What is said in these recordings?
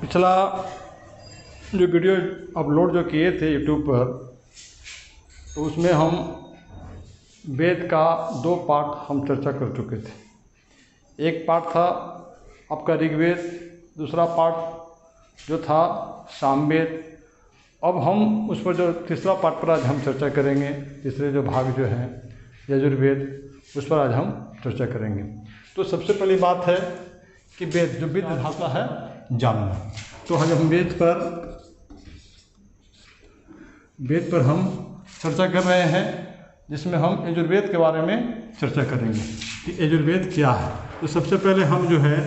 पिछला जो video upload जो किए थे यूट्यूब पर, तो उसमें हम वेद का 2 पार्ट हम चर्चा कर चुके थे। एक पार्ट था आपका ऋग्वेद, दूसरा पार्ट जो था सामवेद। अब हम उस पर जो तीसरा पार्ट पर आज हम चर्चा करेंगे। तीसरे जो भाग जो हैं यजुर्वेद, उस पर आज हम चर्चा करेंगे। तो सबसे पहली बात है कि वेद, जो वेद भाषा है जानना। तो आज हम वेद पर हम चर्चा कर रहे हैं, जिसमें हम यजुर्वेद के बारे में चर्चा करेंगे कि यजुर्वेद क्या है। तो सबसे पहले हम जो है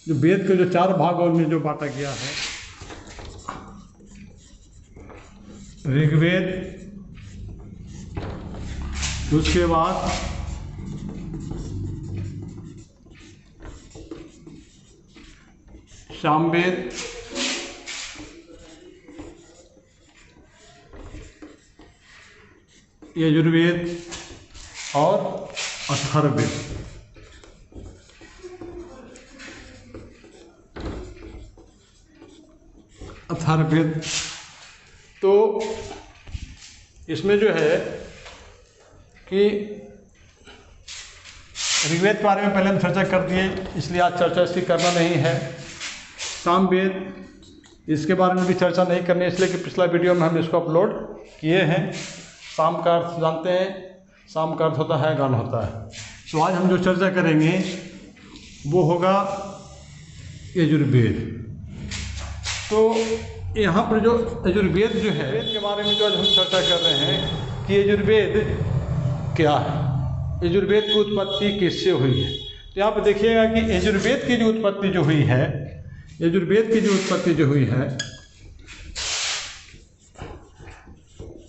जो वेद के जो 4 भागों में जो बांटा गया है, ऋग्वेद, उसके बाद सामवेद, यजुर्वेद और अथर्ववेद। अथर्ववेद तो इसमें जो है कि ऋग्वेद के बारे में पहले हम चर्चा कर दिए, इसलिए आज चर्चा इसकी करना नहीं है। सामवेद, इसके बारे में भी चर्चा नहीं करनी, इसलिए कि पिछला वीडियो में हम इसको अपलोड किए हैं। साम का अर्थ जानते हैं, साम का अर्थ होता है गान होता है। तो आज हम जो चर्चा करेंगे वो होगा यजुर्वेद। तो यहाँ पर जो यजुर्वेद जो है, वेद के बारे में जो आज हम चर्चा कर रहे हैं कि यजुर्वेद क्या है, यजुर्वेद की उत्पत्ति किससे हुई है। तो यहाँ पर देखिएगा कि यजुर्वेद की जो उत्पत्ति जो हुई है, यजुर्वेद की जो उत्पत्ति जो हुई है,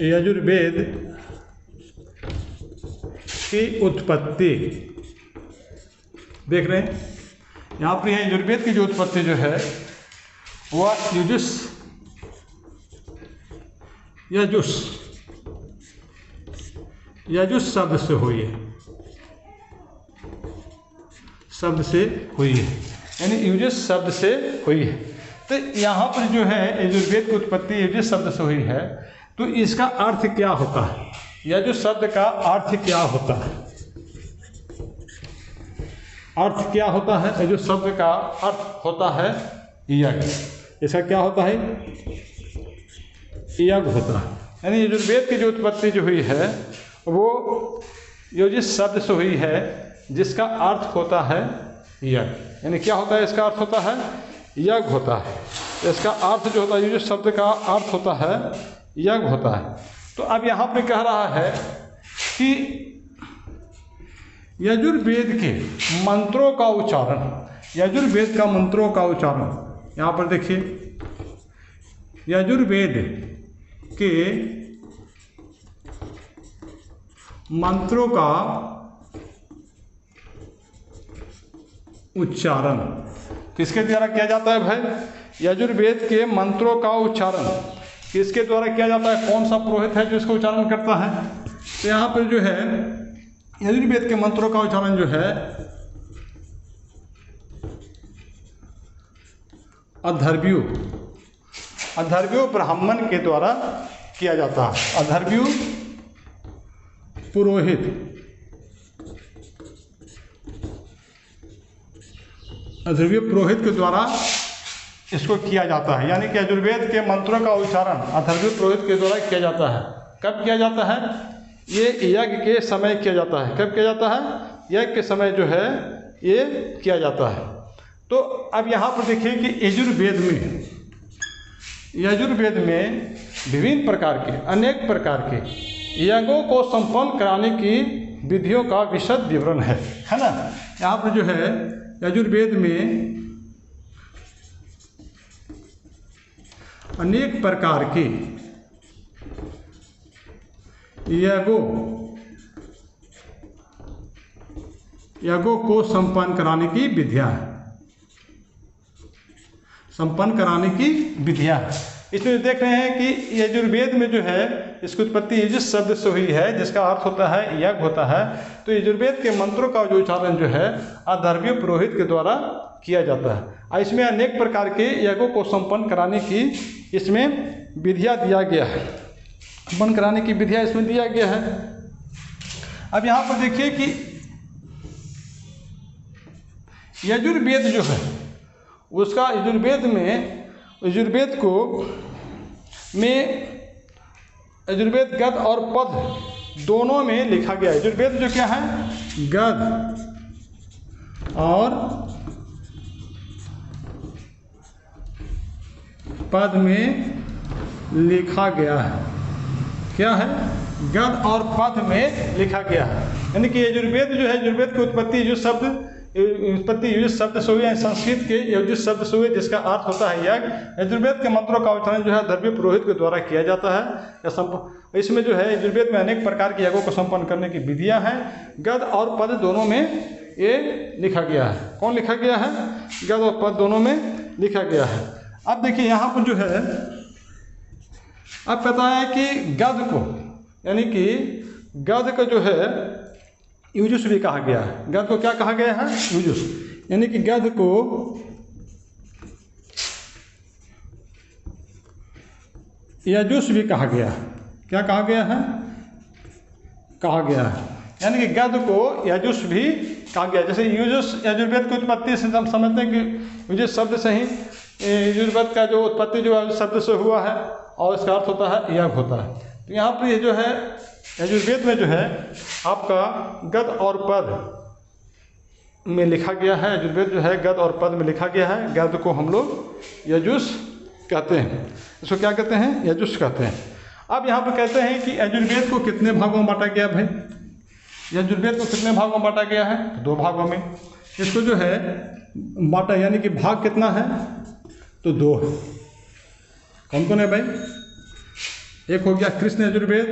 यजुर्वेद की उत्पत्ति देख रहे हैं यहाँ पर। यजुर्वेद की जो उत्पत्ति जो है वह यजुस शब्द से हुई है, शब्द से हुई है, यानी युजुस शब्द से हुई है। तो यहाँ पर जो है यजुर्वेद की उत्पत्ति युजुस शब्द से हुई है। तो इसका अर्थ क्या होता है, यजुस शब्द का अर्थ क्या होता है, अर्थ क्या होता है? यजुस शब्द का अर्थ होता है यज्ञ। इसका क्या होता है? यज्ञ होता है। यानी यजुर्वेद की जो उत्पत्ति जो हुई है वो युजुस शब्द से हुई है, जिसका अर्थ होता है यज्ञ। यानी क्या होता है? इसका अर्थ होता है यज्ञ होता है। इसका अर्थ जो होता है, युजुस शब्द का अर्थ होता है यज्ञ होता है। तो अब यहाँ पे कह रहा है कि यजुर्वेद के मंत्रों का उच्चारण, यजुर्वेद का मंत्रों का उच्चारण, यहाँ पर देखिए, यजुर्वेद के मंत्रों का उच्चारण किसके द्वारा किया जाता है भाई? यजुर्वेद के मंत्रों का उच्चारण किसके द्वारा किया जाता है? कौन सा पुरोहित है जो इसका उच्चारण करता है? तो यहाँ पर जो है यजुर्वेद के मंत्रों का उच्चारण जो है अथर्वणीय ब्राह्मण के द्वारा किया जाता है। अथर्वणीय पुरोहित, अथर्वणीय पुरोहित के द्वारा इसको किया जाता है। यानी कि यजुर्वेद के मंत्रों का उच्चारण अथर्वणीय पुरोहित के द्वारा किया जाता है। कब किया जाता है? ये यज्ञ के समय किया जाता है। कब किया जाता है? यज्ञ के समय जो है ये किया जाता है। तो अब यहाँ पर देखिए कि यजुर्वेद में विभिन्न प्रकार के, अनेक प्रकार के यज्ञों को संपन्न कराने की विधियों का विशद विवरण है ना। यहाँ पर जो है यजुर्वेद में अनेक प्रकार के यज्ञों को संपन्न कराने की विधियां हैं, संपन्न कराने की विधियां। इसमें देख रहे हैं कि यजुर्वेद में जो है इसकी उत्पत्ति यजुस शब्द से हुई है, जिसका अर्थ होता है यज्ञ होता है। तो यजुर्वेद के मंत्रों का जो उच्चारण जो है अथर्वणीय पुरोहित के द्वारा किया जाता है। और इसमें अनेक प्रकार के यज्ञों को संपन्न कराने की इसमें विधियाँ दिया गया है, संपन्न कराने की विधियाँ इसमें दिया गया है। अब यहाँ पर देखिए कि यजुर्वेद जो है उसका यजुर्वेद गद्य और पद्य दोनों में लिखा गया है। यजुर्वेद जो क्या है, गद्य और पद में लिखा गया है। क्या है, गद्य और पद में लिखा गया है। यानी कि यजुर्वेद जो है, यजुर्वेद की उत्पत्ति युज शब्द से हुई है, संस्कृत के यजुर शब्द से हुई, जिसका अर्थ होता है यज्ञ। यजुर्वेद के मंत्रों का उच्चारण जो है धर्मीय पुरोहित के द्वारा किया जाता है। इसमें जो है यजुर्वेद में अनेक प्रकार के यज्ञों को संपन्न करने की विधियां हैं। गद्य और पद दोनों में ये लिखा गया है। कौन लिखा गया है, गद्य और पद दोनों में लिखा गया है। अब देखिए यहाँ पर जो है, अब पता है कि गद्य को, यानी कि गद्य को जो है युजुस भी कहा गया है। गद्य को क्या कहा गया है, युजुस। यानी कि गद्य को यजुस भी कहा गया है। क्या कहा गया है, कहा गया है। यानी कि गद्य को यजुस भी कहा गया। जैसे युजुस यजुर्वेद की उत्पत्ति से हम समझते हैं कि युजुस शब्द से ही यजुर्वेद का जो उत्पत्ति जो है शब्द से हुआ है और इसका अर्थ होता है यज्ञ होता है। तो यहाँ पर ये जो है यजुर्वेद में जो है आपका गद्य और पद में लिखा गया है। यजुर्वेद जो है गद्य और पद में लिखा गया है। गद्य को हम लोग यजुस कहते हैं, इसको क्या कहते हैं, यजुस कहते हैं। अब यहाँ पर कहते हैं कि यजुर्वेद को कितने भागों में बांटा गया भाई, यजुर्वेद को कितने भागों में बांटा गया है, तो 2 भागों में इसको जो है बांटा। यानी कि भाग कितना है, तो 2 है। कौन कौन है भाई, एक हो गया कृष्ण यजुर्वेद,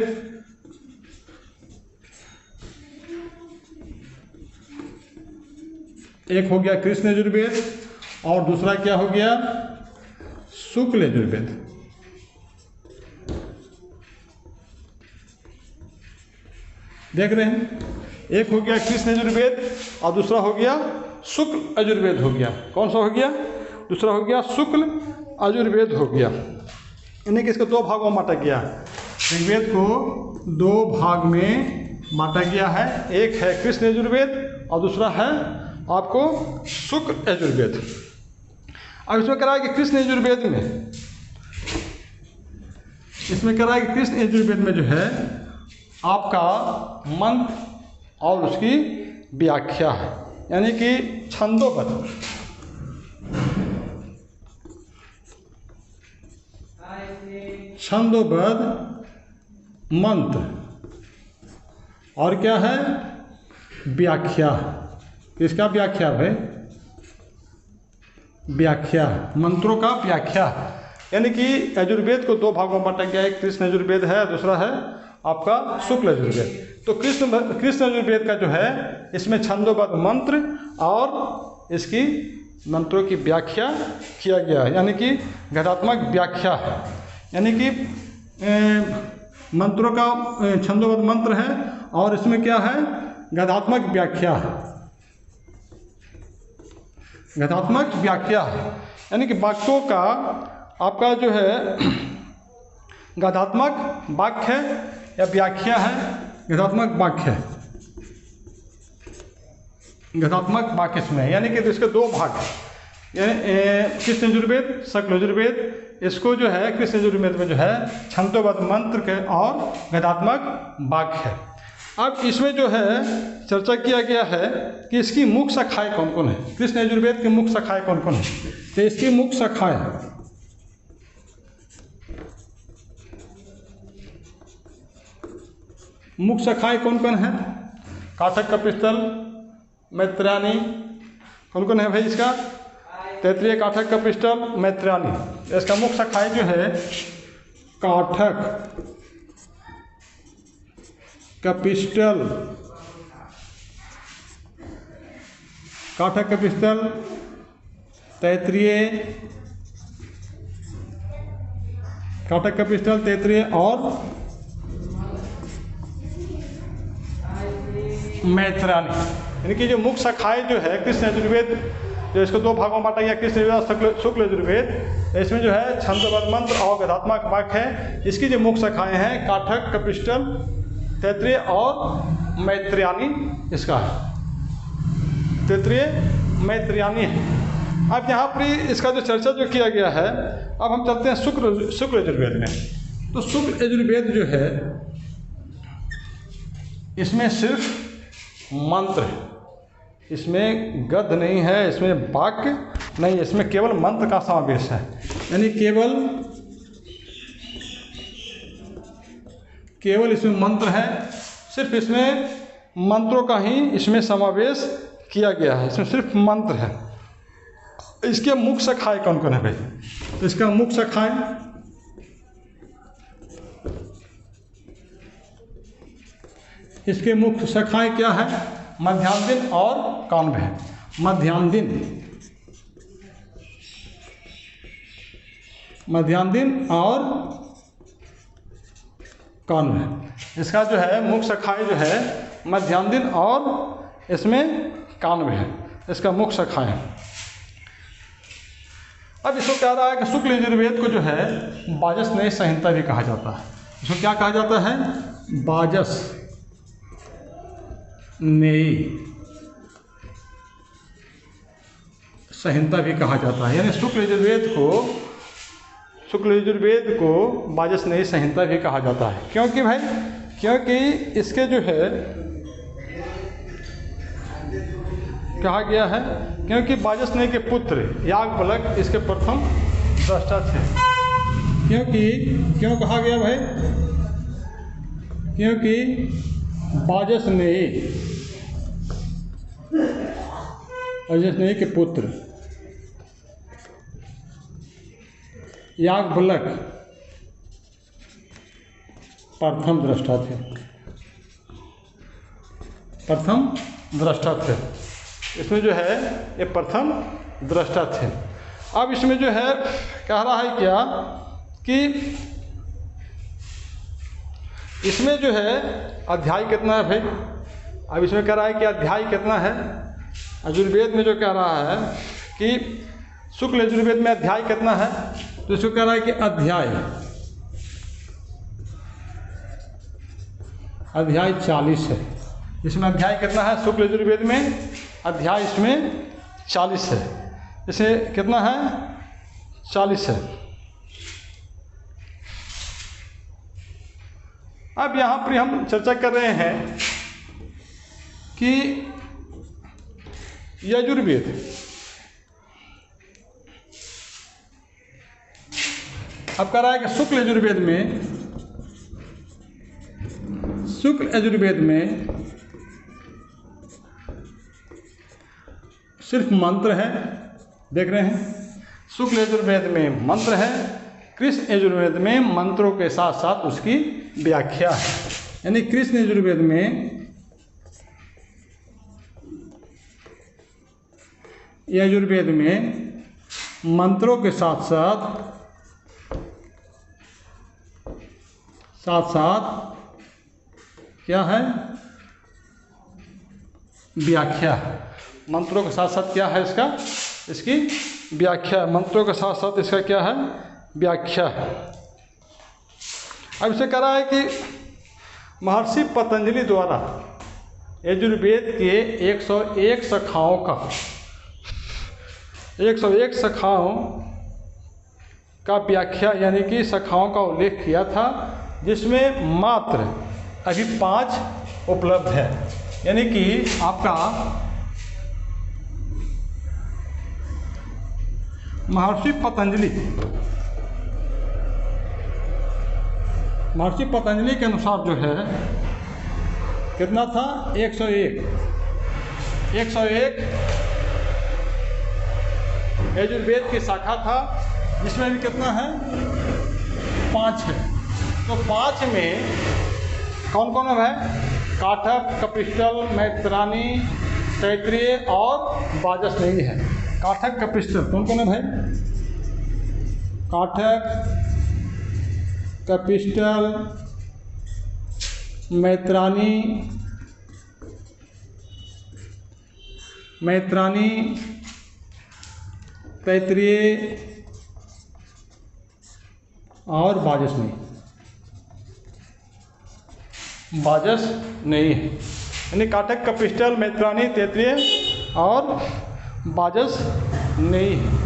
एक हो गया कृष्ण यजुर्वेद और दूसरा क्या हो गया, शुक्ल यजुर्वेद। देख रहे हैं, एक हो गया कृष्ण यजुर्वेद और दूसरा हो गया शुक्ल यजुर्वेद हो गया। कौन सा हो गया, दूसरा हो गया शुक्ल यजुर्वेद हो गया। यानी कि इसको 2 भागों में बांटा गया। ऋग्वेद को 2 भाग में बांटा गया है। एक है कृष्ण यजुर्वेद और दूसरा है आपको शुक्ल यजुर्वेद। अब इसमें कह रहा है कि कृष्ण यजुर्वेद में, इसमें कह रहा है कि कृष्ण यजुर्वेद में जो है आपका मंत्र और उसकी व्याख्या है। यानी कि छंदोबद्ध, छंदोबद्ध मंत्र और क्या है, व्याख्या। किसका व्याख्या भाई, व्याख्या, मंत्रों का व्याख्या। यानी कि यजुर्वेद को 2 भागों में बांटा गया है। कृष्ण यजुर्वेद है, दूसरा है आपका शुक्ल यजुर्वेद। तो कृष्ण यजुर्वेद का जो है इसमें छंदोबद्ध मंत्र और इसकी मंत्रों की व्याख्या किया गया है। यानी कि गद्यात्मक व्याख्या है। यानी कि मंत्रों का छंदोबद्ध मंत्र है और इसमें क्या है, गद्यात्मक व्याख्या है। गद्यात्मक व्याख्या है, यानी कि वाक्यों का आपका जो है गद्यात्मक वाक्य है या व्याख्या है, गद्यात्मक वाक्य है, गद्यात्मक वाक्य इसमें है। यानी कि इसके 2 भाग हैं, कृष्ण यजुर्वेद, शुक्ल यजुर्वेद। इसको जो है कृष्ण यजुर्वेद में जो है छंदोबद्ध मंत्र के और गद्यात्मक वाक्य है। अब इसमें जो है चर्चा किया गया है कि इसकी मुख्य शाखाएं कौन कौन है। कृष्ण यजुर्वेद की मुख्य शाखाएं कौन कौन है, तो इसकी मुख्य शाखाएं मुख्य शाखाएं कौन कौन है, काठक कपिस्थल, मैत्रेयी। कौन कौन है भाई इसका, तैत्तिरीय, काठक, कपिस्थल, मैत्रेयी। इसका मुख्य शाखाएं जो है काठक, कपिस्थल, काठक कपिस्थल, तैत्तिरीय, काठक कपिस्थल, तैत्तिरीय और मैत्रेयी। यानी कि जो मुख्य शाखाएं जो है कृष्ण यजुर्वेद जो इसको दो भागों में बांटा गया कृष्ण यजुर्वेद शुक्ल यजुर्वेद। इसमें जो है छंदोबद्ध मंत्र और वेदात्मक वाक्य है। इसकी जो मुख्य शाखाएँ हैं काठक, कपिष्टल, तैत्तिरीय और मैत्रेयानी इसका है, तैत्तिरीय मैत्रेयानी है। अब यहाँ पर इसका जो चर्चा जो किया गया है, अब हम चलते हैं शुक्ल यजुर्वेद में। तो शुक्ल यजुर्वेद जो है इसमें सिर्फ मंत्र है, इसमें गद्य नहीं है, इसमें वाक्य नहीं, इसमें केवल मंत्र का समावेश है। यानी केवल इसमें मंत्र है, सिर्फ इसमें मंत्रों का ही इसमें समावेश किया गया है, इसमें सिर्फ मंत्र है। इसके मुख्य शाखाएं कौन कौन है भाई? तो इसका मुख्य शाखाएं इसके मुख्य शाखाएं क्या है? मध्यान्ह और काण्व है। मध्यान्ह और काण्व है। इसका जो है मुख्य शाखाएं जो है मध्यान्ह और इसमें काण्व है, इसका मुख्य शाखाएं। अब इसको कह रहा है कि शुक्ल यजुर्वेद को जो है वाजसनेयी संहिता भी कहा जाता है। इसको क्या कहा जाता है? वाजसनेयी संहिता भी कहा जाता है। यानी शुक्ल यजुर्वेद को वाजसनेयी संहिता भी कहा जाता है। क्योंकि भाई, क्योंकि इसके जो है कहा गया है, क्योंकि वाजसनेयी के पुत्र याज्ञवल्क्य इसके प्रथम दृष्टा थे। क्यों कहा गया भाई? क्योंकि वाजसनेयी के पुत्र याज्ञवल्क्य प्रथम दृष्टा थे। इसमें जो है ये प्रथम दृष्टा थे। अब इसमें जो है कह रहा है क्या कि इसमें जो है अध्याय कितना है भाई? अब इसमें कह रहा है कि अध्याय कितना है? यजुर्वेद में जो कह रहा है कि शुक्ल यजुर्वेद में अध्याय कितना है, तो इसको कह रहा है कि अध्याय 40 है। इसमें अध्याय कितना है? शुक्ल यजुर्वेद में अध्याय इसमें 40 है। इसे कितना है? 40 है। अब यहाँ पर हम चर्चा कर रहे हैं कि यजुर्वेद अब कह रहा है कि शुक्ल यजुर्वेद में सिर्फ मंत्र है। देख रहे हैं, शुक्ल यजुर्वेद में मंत्र है, कृष्ण यजुर्वेद में मंत्रों के साथ साथ उसकी व्याख्या है। यानी कृष्ण यजुर्वेद में मंत्रों के साथ साथ क्या है? व्याख्या है। मंत्रों के साथ साथ क्या है? इसकी व्याख्या। मंत्रों के साथ साथ इसका क्या है? व्याख्या है। अब इसे कह रहा है कि महर्षि पतंजलि द्वारा यजुर्वेद के 101 शाखाओं का व्याख्या यानी कि शाखाओं का उल्लेख किया था, जिसमें मात्र अभी 5 उपलब्ध है। यानी कि आपका महर्षि पतंजलि के अनुसार जो है कितना था? 101 यजुर्वेद की शाखा था, जिसमें भी कितना है? 5 है। तो 5 में कौन कौन है? काठक, कपिष्टल, मैत्रानी, तैत्तिरीय और वाजसनेयी है। काठक, कपिष्टल कौन कौन है भाई? काठक, कपिष्टल, मैत्रानी, तैतरीय और बाजस नहीं, बाजस नहीं है, यानी काटक, कपिस्टल, मैत्रानी, तैतरीय और बाजस नहीं है।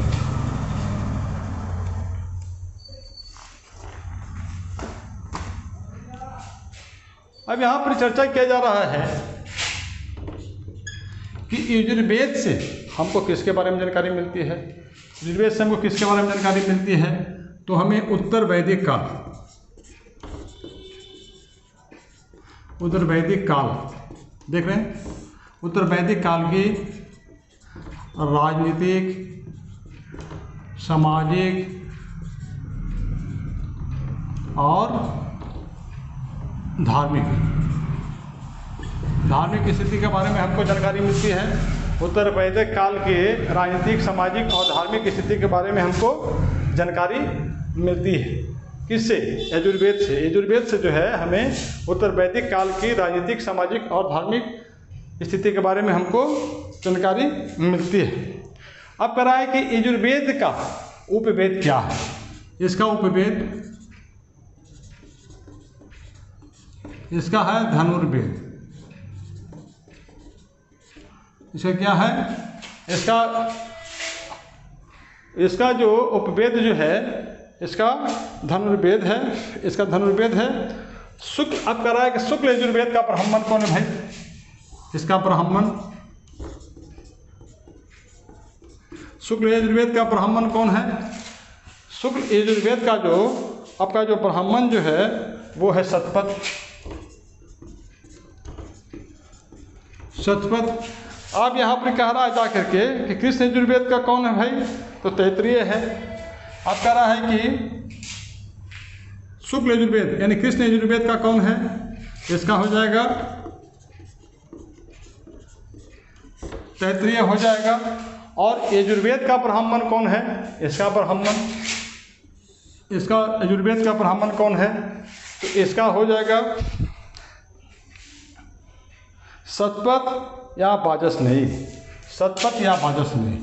अब यहाँ पर चर्चा किया जा रहा है कि यजुर्वेद से हमको किसके बारे में जानकारी मिलती है। यजुर्वेद से हमको किसके बारे में जानकारी मिलती है, तो हमें उत्तर वैदिक काल, उत्तर वैदिक काल देख रहे हैं, उत्तर वैदिक काल की राजनीतिक, सामाजिक और धार्मिक स्थिति के बारे में हमको जानकारी मिलती है। उत्तर वैदिक काल के राजनीतिक, सामाजिक और धार्मिक स्थिति के बारे में हमको जानकारी मिलती है। किससे? यजुर्वेद से। यजुर्वेद से जो है हमें उत्तर वैदिक काल की राजनीतिक, सामाजिक और धार्मिक स्थिति के बारे में हमको जानकारी मिलती है। अब कह रहा है कि यजुर्वेद का उपवेद क्या है। इसका उपवेद इसका है धनुर्वेद। इसका क्या है? इसका जो उपवेद जो है इसका धनुर्वेद है। इसका धनुर्वेद है शुक्ल। अब कह रहा है कि शुक्ल यजुर्वेद का ब्राह्मण कौन है भाई? इसका ब्राह्मण, शुक्ल यजुर्वेद का ब्राह्मण कौन है? शुक्ल यजुर्वेद का जो आपका जो ब्राह्मण जो है वो है शतपथ। अब यहाँ पर कह रहा है जा करके कि कृष्ण यजुर्वेद का कौन है भाई? तो तैतरीय है। अब कह रहा है कि शुक्ल यजुर्वेद यानी कृष्ण यजुर्वेद का कौन है? इसका हो जाएगा तैतरीय हो जाएगा। और यजुर्वेद का ब्राह्मण कौन है? इसका ब्राह्मण, इसका यजुर्वेद का ब्राह्मण कौन है? तो इसका हो जाएगा शतपथ या बाजस नहीं। शतपथ या बाजस नहीं,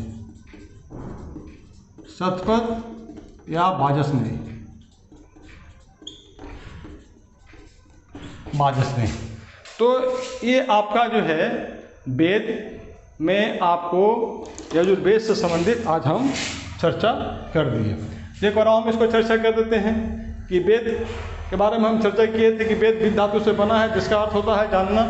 शतपथ या बाजस नहीं, बाजस नहीं। तो ये आपका जो है वेद में आपको यजुर्वेद से संबंधित आज हम चर्चा कर दिए। देखो हम इसको चर्चा कर देते हैं कि वेद के बारे में हम चर्चा किए थे कि वेद विद धातु से बना है, जिसका अर्थ होता है जानना।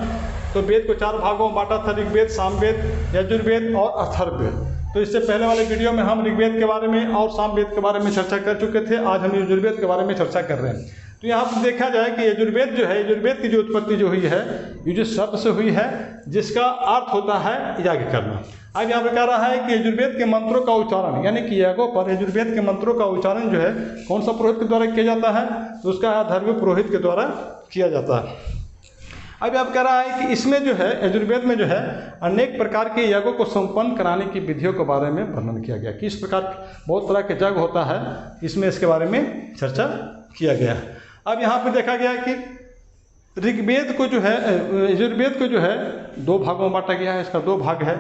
तो वेद को 4 भागों में बांटा था, ऋग्वेद, सामवेद, यजुर्वेद और अथर्ववेद। तो इससे पहले वाले वीडियो में हम ऋग्वेद के बारे में और सामवेद के बारे में चर्चा कर चुके थे। आज हम यजुर्वेद के बारे में चर्चा कर रहे हैं। तो यहाँ पर देखा जाए कि यजुर्वेद जो है, यजुर्वेद की जो उत्पत्ति जो हुई है युज शब्द से हुई है, जिसका अर्थ होता है यज्ञ करना। अब यहाँ पे कह रहा है कि यजुर्वेद के मंत्रों का उच्चारण यानी कि यज्ञों पर यजुर्वेद के मंत्रों का उच्चारण जो है कौन सा पुरोहित के द्वारा किया जाता है? तो उसका धर्मीय पुरोहित के द्वारा किया जाता है। अब आप कह रहा है कि इसमें जो है यजुर्वेद में जो है अनेक प्रकार के यज्ञों को संपन्न कराने की विधियों के बारे में वर्णन किया गया। किस प्रकार बहुत तरह के यज्ञ होता है, इसमें इसके बारे में चर्चा किया गया। अब यहाँ पे देखा गया कि ऋग्वेद को जो है, यजुर्वेद को जो है 2 भागों में बांटा गया है। इसका 2 भाग है,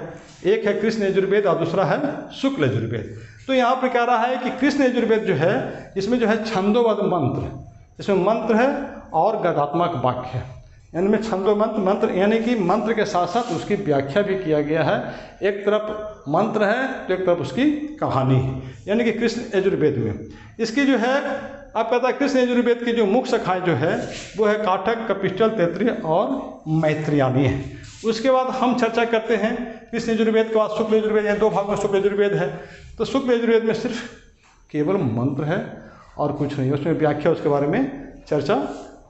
एक है कृष्ण यजुर्वेद और दूसरा है शुक्ल यजुर्वेद। तो यहाँ पे कह रहा है कि कृष्ण यजुर्वेद जो है इसमें जो है छंदोबद्ध मंत्र, इसमें मंत्र है और गद्यात्मक वाक्य है। यानी में छंदो मंत्र यानी कि मंत्र के साथ साथ उसकी व्याख्या भी किया गया है। एक तरफ मंत्र है तो एक तरफ उसकी कहानी है, यानी कि कृष्ण यजुर्वेद में इसकी जो है आप कहता है कृष्ण यजुर्वेद की जो मुख्य शाखाएं जो है वो है काठक, कपिस्टल, तैतरीय और मैत्रियानी है। उसके बाद हम चर्चा करते हैं कृष्ण यजुर्वेद के बाद शुक्ल यजुर्वेद, या 2 भागों में शुक्ल यजुर्वेद है। तो शुक्ल यजुर्वेद में सिर्फ केवल मंत्र है और कुछ नहीं, उसमें व्याख्या उसके बारे में चर्चा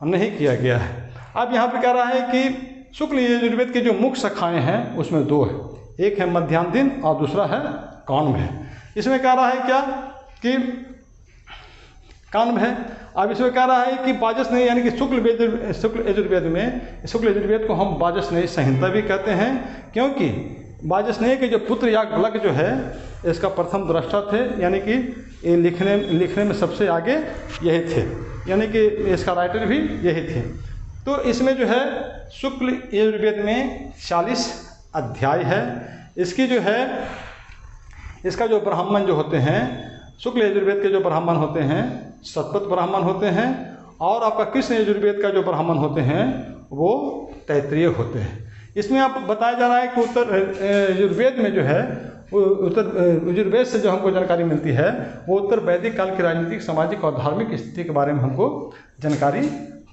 नहीं किया गया है। अब यहाँ पे कह रहा है कि शुक्ल यजुर्वेद की जो मुख्य शाखाएं हैं उसमें 2 है, एक है मध्याह्न दिन और दूसरा है काण्व है। इसमें कह रहा है क्या कि काण्व है। अब इसमें कह रहा है कि बाजस नहीं, यानी कि शुक्ल यजुर्वेद में, शुक्ल यजुर्वेद को हम बाजस नहीं संहिता भी कहते हैं, क्योंकि बाजस नहीं के जो पुत्र याज्ञवल्क्य जो है इसका प्रथम दृष्टा थे, यानी कि ये लिखने में सबसे आगे यही थे, यानी कि इसका राइटर भी यही थे। तो इसमें जो है शुक्ल यजुर्वेद में 40 अध्याय है। इसकी जो है इसका जो ब्राह्मण जो होते हैं, शुक्ल यजुर्वेद के जो ब्राह्मण होते हैं शतपथ ब्राह्मण होते हैं, और आपका कृष्ण यजुर्वेद का जो ब्राह्मण होते हैं वो तैत्तिरीय होते हैं। इसमें आप बताया जा रहा है कि उत्तर यजुर्वेद में जो है, उत्तर यजुर्वेद से जो हमको जानकारी मिलती है वो उत्तर वैदिक काल की राजनीतिक, सामाजिक और धार्मिक स्थिति के बारे में हमको जानकारी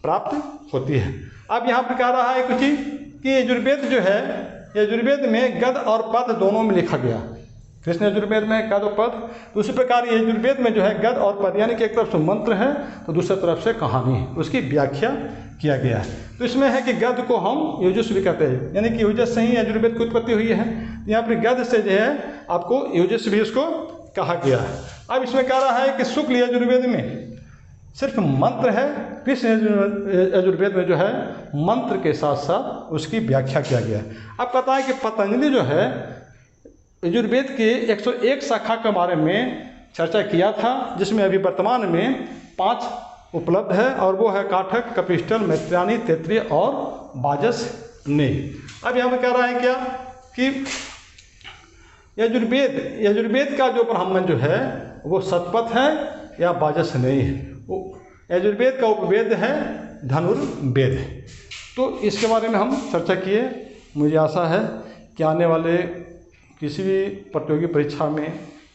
प्राप्त होती है। अब यहाँ पर कह रहा है कुछ कि यजुर्वेद जो है, यजुर्वेद में गद और पद दोनों में लिखा गया। कृष्ण यजुर्वेद में गद और पद, तो उसी प्रकार यजुर्वेद में जो है गद और पद, यानी कि एक तरफ से मंत्र है तो दूसरी तरफ से कहानी है, उसकी व्याख्या किया गया है। तो इसमें है कि गद को हम युजस्वी कहते हैं, यानी कि युजस से ही यजुर्वेद की उत्पत्ति हुई है। यहाँ पर गद से जो है आपको युजस्वी उसको कहा गया है। अब इसमें कह रहा है कि शुक्ल यजुर्वेद में सिर्फ मंत्र है, कृष्ण यजुर्वेद में जो है मंत्र के साथ साथ उसकी व्याख्या किया गया है। अब कहता है कि पतंजलि जो है यजुर्वेद के 101 शाखा के बारे में चर्चा किया था, जिसमें अभी वर्तमान में 5 उपलब्ध है, और वो है काठक, कपिस्टल, मैत्रियानी, तैत्तिरीय और वाजसनेयी। अब यहाँ पर कह रहा है क्या कि यजुर्वेद का जो ब्राह्मण जो है वो शतपथ है या वाजसनेयी है। यजुर्वेद का उपवेद है धनुर्वेद। तो इसके बारे में हम चर्चा किए। मुझे आशा है कि आने वाले किसी भी प्रतियोगी परीक्षा में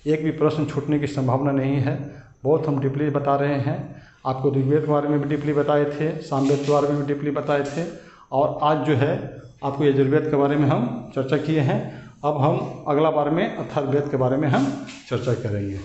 एक भी प्रश्न छूटने की संभावना नहीं है। बहुत हम डीपली बता रहे हैं। आपको ऋग्वेद के बारे में भी डीपली बताए थे, सामवेद के बारे में भी डीपली बताए थे, और आज जो है आपको यजुर्वेद के बारे में हम चर्चा किए हैं। अब हम अगला बार में अथर्ववेद के बारे में हम चर्चा करेंगे।